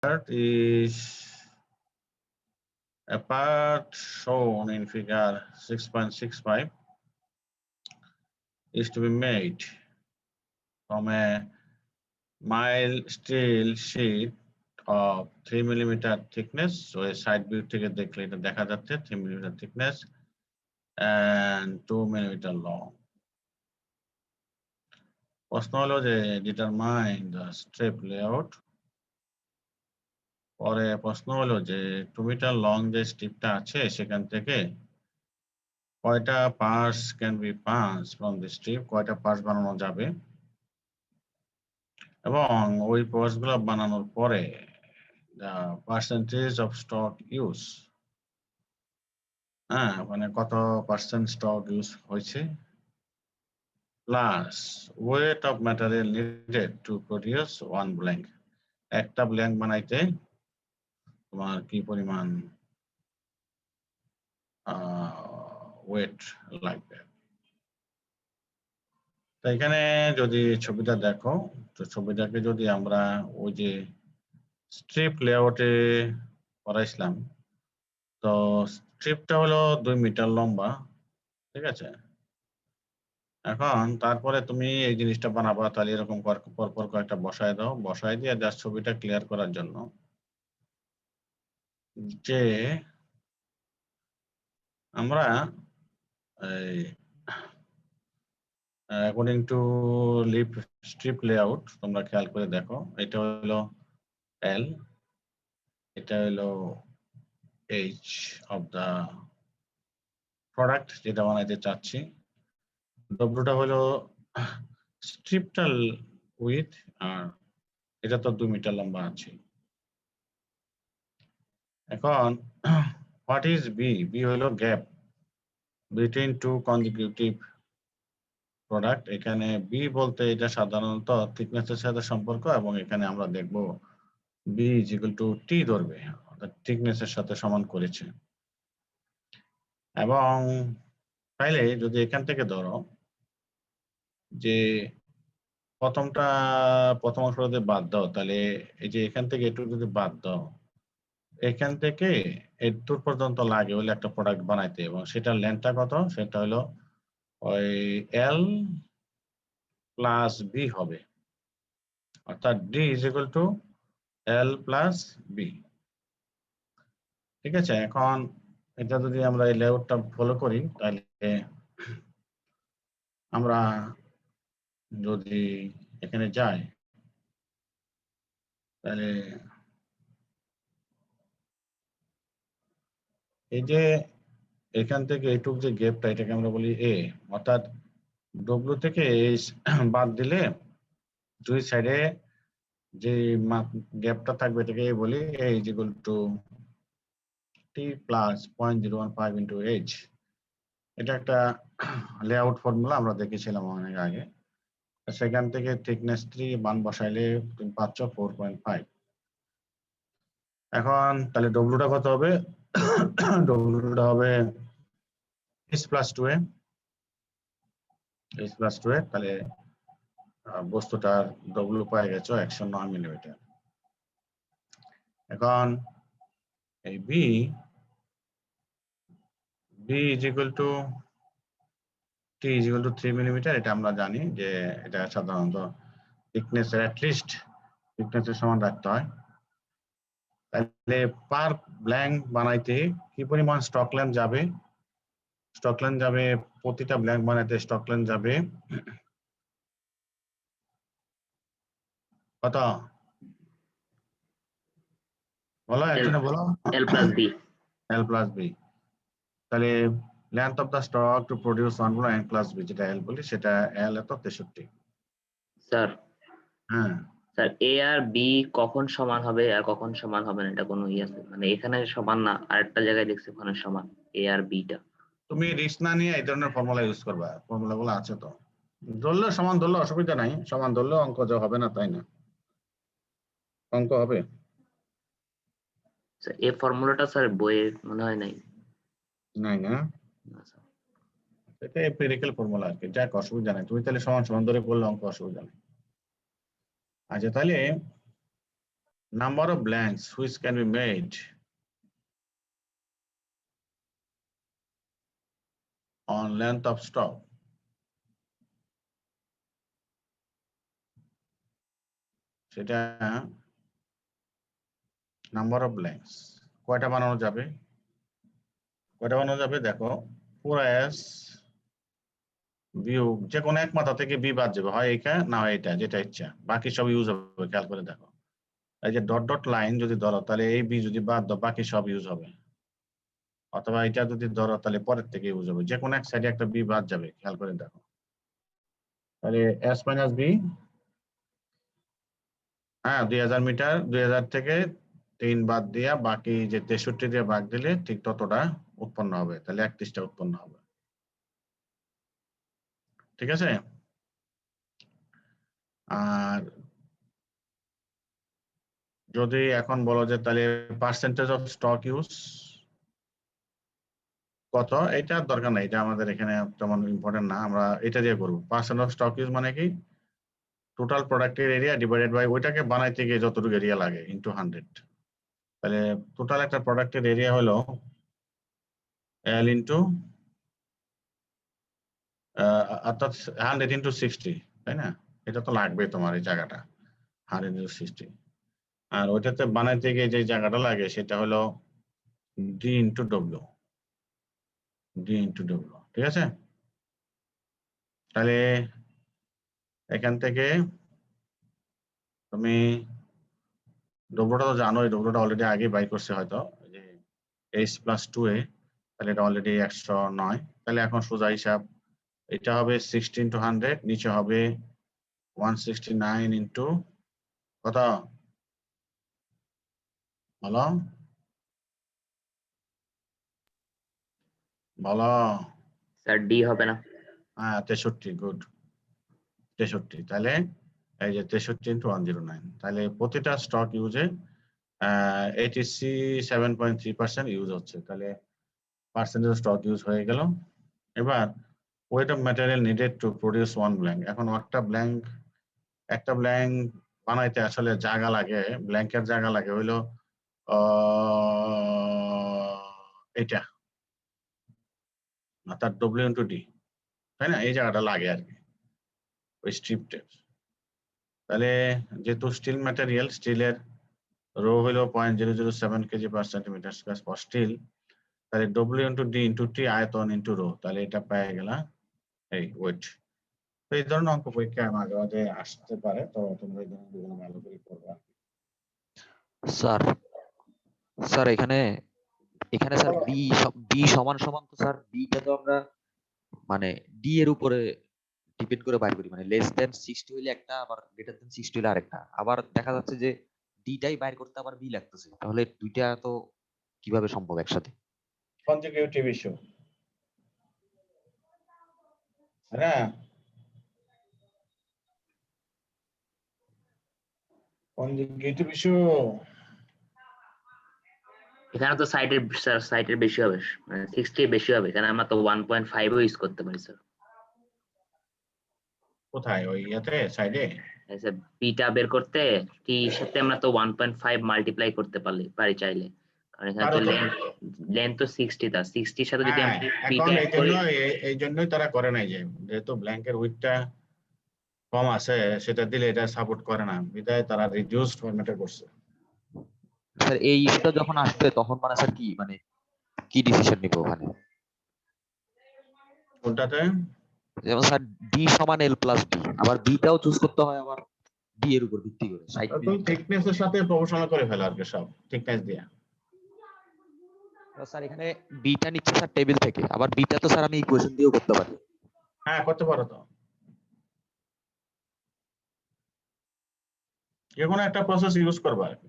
is a part shown in figure 6.65 is to be made from a mild steel sheet of 3 mm thickness. So a side view থেকে দেখলে এটা দেখা যাচ্ছে 3 mm thickness and 2 mm long. প্রশ্ন হলো যে determine the strip layout. পরে প্রশ্ন হলো যে 2 মিটার লং যে স্ট্রিপটা আছে সেখান থেকে কয়টা parts can be past from the strip, কয়টা পার্টস বানানো যাবে এবং ওই পার্টসগুলো বানানোর পরে the percentage of stock use, মানে কত পার্সেন্ট স্টক ইউজ হয়েছে, plus weight of material needed to produce one blank, একটা ব্ল্যাঙ্ক বানাইতে তোমার কি পরিমাণ ওয়েট লাগবে। তো এখানে যদি ছবিটা দেখো, তো ছবিটাকে যদি আমরা ওই যে স্ট্রিপ লেআউটে করাইছিলাম, তো স্ট্রিপটা হলো 2 মিটার লম্বা, ঠিক আছে। এখন তারপরে তুমি এই জিনিসটা বানাবা, তাহলে এরকম পরপর কয়েকটা বসায় দাও, বসায় দিয়ে জাস্ট ছবিটা ক্লিয়ার করার জন্য যে আমরা according to lip strip layout তোমরা খেয়াল করে দেখো, এটা হলো এল, এটা হলো এইচ অফ দা প্রোডাক্ট যেটা বানাইতে চাচ্ছি, ডব্লুটা হলো স্ট্রিপটাল উইথ, আর এটা তো 2 মিটার লম্বা আছে। এখন হোয়াট ইজ বি? বি হলো gap between two consecutive product. এখানে বি বলতে এটা সাধারণত থিকনেসের সাথে সম্পর্ক, এবং এখানে আমরা দেখব বি ইজ ইকুয়াল টু টি ধরবে, অর্থাৎ থিকনেসের সাথে সমান করেছে। এবং তাইলে যদি এখান থেকে ধরো যে প্রথম অংশটা যদি বাদ দাও, তাহলে এই যে এখান থেকে একটু যদি বাদ দাও, এখান থেকে এতদূর পর্যন্ত লাগে হলে একটা প্রোডাক্ট বানাইতে, এবং সেটার লেন্থটা কত? সেটা হলো ওই এল প্লাস বি হবে, অর্থাৎ D is equal to L plus B, ঠিক আছে। এখন এটা যদি আমরা এই লেআউটটা ফলো করি, তাহলে আমরা যদি এখানে যাই, তাহলে এই যে এখান থেকে এইটুক যে গ্যাপটা, এটাকে আমরা বলি এ, অর্থাৎ ডব্লিউ থেকে এইচ বাদ দিলে দুই সাইডে যে গ্যাপটা থাকবে এটাকে বলি A is equal to T plus 0.015 into H. এটা একটা লেআউট ফর্মুলা আমরা দেখেছিলাম অনেক আগে। সেখান থেকে থিকনেস 3 মান বসাইলে তুমি পাচ্ছ 4.5। এখন তাহলে ডব্লিউটা কত হবে? ডব্লিউটা হবে H plus 2 A, H plus 2 A, তাহলে বস্তুটার ডব্লিউ পাই গেছো 109 মিলিমিটার। এখন এই B is equal to T is equal to 3 millimetre, এটা আমরা জানি যে এটা সাধারণত থিকনেসের অ্যাটলিস্ট থিকনেসের সমান রাখতে হয়। তাহলে পার ব্ল্যাঙ্ক বানাইতে কি পরিমাণ স্টক লেন্থ যাবে? স্টক লেন্থ যাবে, প্রতিটা ব্ল্যাঙ্ক বানাইতে স্টক লেন্থ যাবে কত? বলো, একজনে বলো। L plus B. L plus B. তাহলে length of the stock to produce one blank plus B, যেটা এল বলি, সেটা এল এত 63। স্যার, হ্যাঁ স্যার এ আর বি কখন সমান হবে আর কখন সমান হবে না, এটা কোনো আছে? মানে এখানে সমান না, আরেকটা জায়গায় দেখছি ওখানে সমান এ আর বিটা। তুমি রিস্ক না নিয়ে এই ধরনের ফর্মুলা ইউজ করবা, ফর্মুলাগুলো আছে তো। ধরলে সমান ধরলে অসুবিধা নাই, সমান ধরলে অঙ্ক যা হবে না তাই না, অঙ্ক হবে। এই ফর্মুলাটা স্যার বইয়ে মনে হয় নাই। নাই না, এটা এম্পিরিক্যাল ফর্মুলা আর কি, যাক অসুবিধা নাই। তুমি তাহলে সমান সমান ধরে করলে অঙ্ক অসুবিধা নেই। আচ্ছা, তাহলে number of blanks which can be made on length of stock. সেটা নাম্বার অফ ব্ল্যাঙ্কস কয়টা বানানো যাবে, দেখো পুরো এস বিয়োগ যে কোনো এক মাথা থেকে বি বাদ যাবে, হয় এটা না হয় এটা, যেটা ইচ্ছা, বাকি সব ইউজ হবে। খেয়াল করে দেখো, এই যে ডট ডট লাইন যদি ধরো তাহলে এই বি যদি বাদ দাও বাকি সব ইউজ হবে, অথবা এটা যদি ধরো তাহলে পরের থেকে ইউজ হবে, যে কোনো এক সাইডে একটা বি বাদ যাবে। খেয়াল করে দেখো, তাহলে এস মাইনাস বি, হ্যাঁ 2000 মিটার, 2000 থেকে 3 বাদ দিয়া বাকি যে 63 দিয়ে ভাগ দিলে ঠিক ততটা উৎপন্ন হবে, তাহলে 31টা উৎপন্ন হবে। ঠিক আছে, আর যদি এখন বলো যে তাহলে পার্সেন্টেজ অফ স্টক ইউজ কত, এটা দরকার নাই, এটা আমাদের এখানে তেমন ইম্পর্টেন্ট না, আমরা এটা দিয়ে করবো। পার্সেন্ট অফ স্টক ইউজ মানে কি, টোটাল প্রোডাক্টের এরিয়া ডিভাইডেড বাই ওইটাকে বানাইতে গিয়ে যতটুকু এরিয়া লাগে ইনটু 100। তাহলে টোটাল একটা প্রোডাক্টের এরিয়া হলো এল ইনটু অর্থাৎ 100 ইনটু 60, তাই না? এটা তো লাগবে তোমার এই জায়গাটা 100 ইনটু 60, আর ওইটাতে বানাইতে গিয়ে যে জায়গাটা লাগে সেটা হলো ডি ইনটু ডব্লিউ, ঠিক আছে? তাহলে এখান থেকে তুমি ডব্লিউটা তো জানো, এই ডব্লিউটা অলরেডি আগে বাই করছে হয়তো, যে এইচ প্লাস 2a, তাহলে এটা অলরেডি 109। তাহলে এখন সোজা হিসাব, এটা হবে 60 ইন্টু 100, নিচে হবে 169 ইন্টু কত বলো বলো? স্যার ডি হবে না? হ্যাঁ 63, গুড 63। তাহলে এই যে 63 ইন্টু 109, তাহলে প্রতিটা স্টক ইউজে 87.3% ইউজ হচ্ছে, তাহলে পার্সেন্টেজ স্টক ইউজ হয়ে গেল। এবার weight of material needed to produce one blank, এখন একটা ব্ল্যাঙ্ক বানাইতে আসলে জায়গা লাগে, ব্ল্যাঙ্কের জায়গা লাগে হইলো এটা, অর্থাৎ ডব্লিউ ইন্টু ডি, তাই না? এই জায়গাটা লাগে আর কি, ওই স্ট্রিপটের। তাহলে যেহেতু স্টিল ম্যাটেরিয়াল, স্টিলের রো হইলো 0.007 KG per centimetre square for steel, তাহলে W into D into T আয়তন ইন্টু রো, তাহলে এটা পেয়ে গেলা এই ওয়েট। তো এই ধরনের অঙ্ক পরীক্ষায় মাঝে মাঝে আসতে পারে, তো তোমরা এই ধরনের ভালো করে করবা। স্যার স্যার এখানে স্যার বি সমান সমান তো স্যার, বিটা তো আমরা মানে ডি এর উপরে ডিপেন্ড করে বাইর করি, মানে লেস দেন 60 হইলে একটা, আবার গ্রেটার দেন 60 হইলে আরেকটা, আবার দেখা যাচ্ছে যে ডিটাই বাইর করতে আবার বি লাগতেছে, তাহলে দুইটা তো কিভাবে সম্ভব একসাথে? কনজিকিউটিভ ইস্যু, হ্যাঁ কনজিকিউটিভ ইস্যু। এখানে তো সাইটের বেশি হবে, মানে 60 বেশি হবে, এখানে আমরা তো 1.5 ইউজ করতে পারি স্যার। কোথায় ওই ইয়াতে সাইডে? স্যার বিটা বের করতে টি সাথে আমরা তো 1.5 মাল্টিপ্লাই করতে পারি চাইলে, কারণ এখানে তো লেন্থ তো 60, তা 60 এর সাথে যদি আমরা এখন বিটা অ্যাড করি। এই জন্যই তারা করে নাই, যে যেহেতু ব্ল্যাঙ্কের উইডথটা কম আছে, সেটা দিলে এটা সাপোর্ট করে না, বিধায় তারা রিডিউসড ফরম্যাটে করছে। স্যার এই ইস্যুটা যখন আসবে তখন মানে স্যার কি ডিসিশন নিব ওখানে? কোনটাতে? যেমন স্যার ডি সমান এল প্লাস বি, আবার বিটাও চুজ করতে হয় আবার ডি এর উপর ভিত্তি করে। থিকনেস এর সাথে প্রপোর্শনাল করে ফেলা আর কি, সব থিকনেস দিয়ে। স্যার এখানে বিটা নিচ্ছে স্যার টেবিল থেকে, আবার বিটা তো স্যার আমি ইকুয়েশন দিয়েও করতে পারি। হ্যাঁ করতে পারো, তো যে কোনো একটা প্রসেস ইউজ করবা আর কি,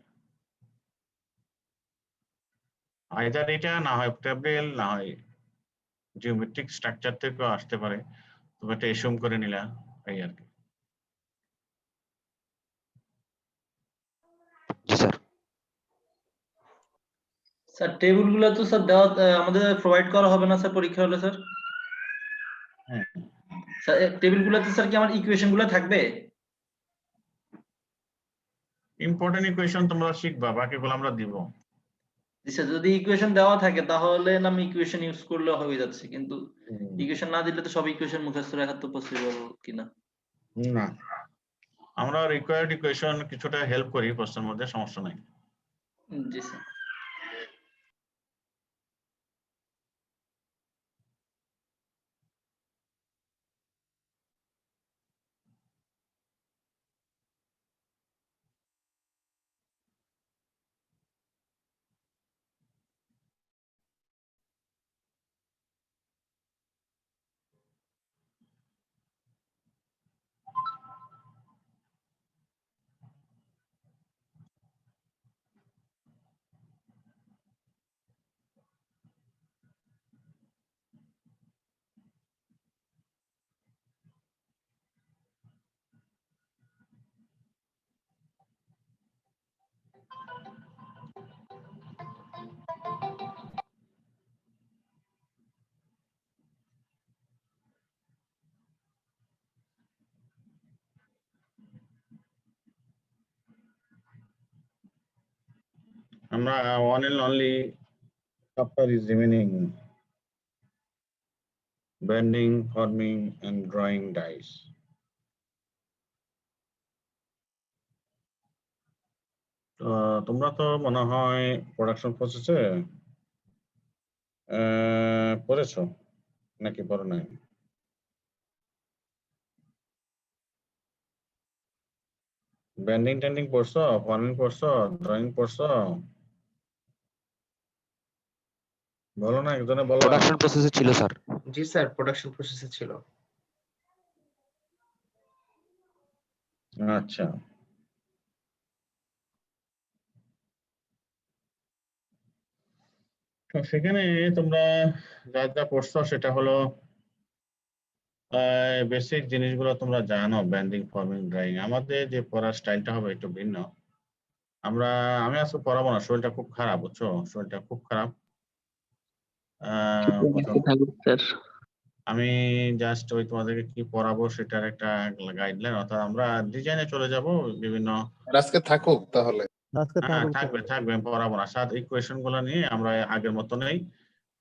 আইদার এটা না হয় টেবিল, না হয় জিওমেট্রিক স্ট্রাকচার থেকেও আসতে পারে, তুমি একটা এসিউম করে নিলা, এই আর কি। জি স্যার। স্যার টেবিলগুলো তো স্যার দেওয়া আমাদের প্রোভাইড করা হবে না স্যার পরীক্ষা হলে স্যার? হ্যাঁ স্যার টেবিলগুলোতে স্যার কি আমার ইকুয়েশনগুলো থাকবে? ইম্পর্টেন্ট ইকুয়েশন তোমরা শিখবা, বাকিগুলো আমরা দিব। জি স্যার, যদি ইকুয়েশন দেওয়া থাকে তাহলে আমি ইকুয়েশন ইউজ করলে হয়ে যাচ্ছে, কিন্তু ইকুয়েশন না দিলে তো সব ইকুয়েশন মুখস্থ রাখা তো পসিবল কিনা। না, আমরা রিকোয়ার্ড ইকুয়েশন কিছুটা হেল্প করি প্রশ্নের মধ্যে, সমস্যা নাই। জি স্যার। আমরা one and only chapter is remaining, bending, forming and drawing dies. তো তোমরা তো মনে হয় প্রোডাকশন প্রসেসে পড়েছো নাকি পড়ো নাই? বেন্ডিং টেন্ডিং পড়ছো, ফর্মিং পড়ছো, ড্রয়িং পড়ছো? বলো না, একজনে বলো। প্রোডাকশন প্রসেসে ছিল স্যার। জি স্যার, প্রোডাকশন প্রসেসে ছিল। আচ্ছা, তো সেখানে তোমরা যা যা পড়ছো সেটা হলো বেসিক জিনিসগুলো তোমরা জানো, ব্যান্ডিং, ফর্মিং, ড্রয়িং। আমাদের যে পড়ার স্টাইলটা হবে একটু ভিন্ন। আমি আজকে পড়াবো না, শরীরটা খুব খারাপ, বুঝছো, শরীরটা খুব খারাপ। আমি জাস্ট ওই তোমাদেরকে কি পড়াবো সেটার একটা গাইডলাইন, অর্থাৎ আমরা ডিজাইনে চলে যাব বিভিন্ন। আজকে থাকুক তাহলে। হ্যাঁ, থাকবে থাকবে, আমি পড়াবো না। সাত ইকুয়েশন গুলো নিয়ে আমরা আগের মতনই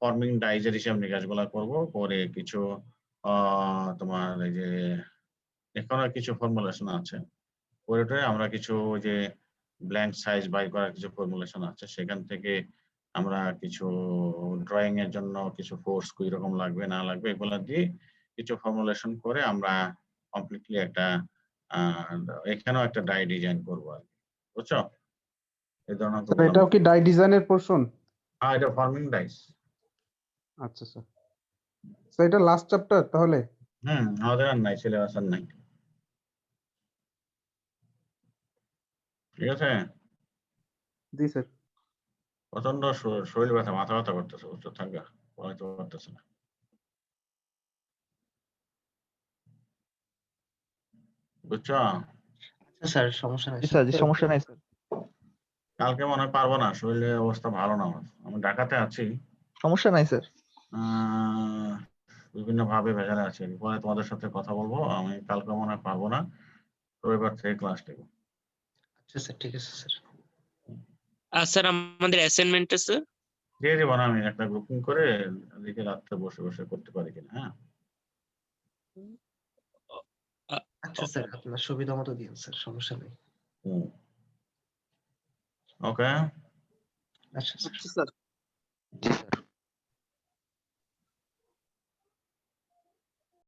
ফর্মিং ডাইজের হিসাব নিকাশ গুলা করবো, করে কিছু তোমার এই যে এখানে কিছু ফর্মুলেশন আছে, ওইটাই আমরা কিছু যে ব্ল্যাঙ্ক সাইজ বাই করার কিছু ফর্মুলেশন আছে, সেখান থেকে আমরা কিছু ড্রয়িং এর জন্য কিছু ফোর্স কি রকম লাগবে না লাগবে এগুলো দিয়ে কিছু ফর্মুলেশন করে আমরা কমপ্লিটলি একটা এখানেও একটা ডাই ডিজাইন করবো আর কি, বুঝছো? এই ধরনের স্যার এটাও কি ডাই ডিজাইনের পোরশন? হ্যাঁ, এটা ফর্মিং ডাইস। আচ্ছা স্যার। স্যার এটা লাস্ট চ্যাপ্টার তাহলে? আমাদের আর নাই, সিলেবাস আর নাই। ঠিক আছে। জি স্যার। প্রচন্ড শরীর ব্যথা, মাথা ব্যথা করতেছে, বুঝছো, থাকবে পড়াইতে পারতেছে না। বুঝছো? আচ্ছা স্যার, সমস্যা নাই স্যার, সমস্যা নাই স্যার। কালকে মনে হয় পারবো না, শরীরের অবস্থা ভালো না আমার। আমি ঢাকাতে আছি, সমস্যা নাই স্যার। বিভিন্ন ভাবে ভেজালে আছি। পরে তোমাদের সাথে কথা বলবো। আমি কালকে মনে হয় পারবো না, রবিবার থেকে ক্লাস নেব। আচ্ছা স্যার, ঠিক আছে স্যার। আর স্যার আমাদের অ্যাসাইনমেন্ট আছে দিয়ে দেবো না, আমি একটা গ্রুপিং করে এদিকে রাত্রে বসে বসে করতে পারি কিনা। হ্যাঁ, আচ্ছা স্যার, আপনার সুবিধা মতো দিন স্যার, সমস্যা নেই। ওকে। আচ্ছা স্যার। স্যার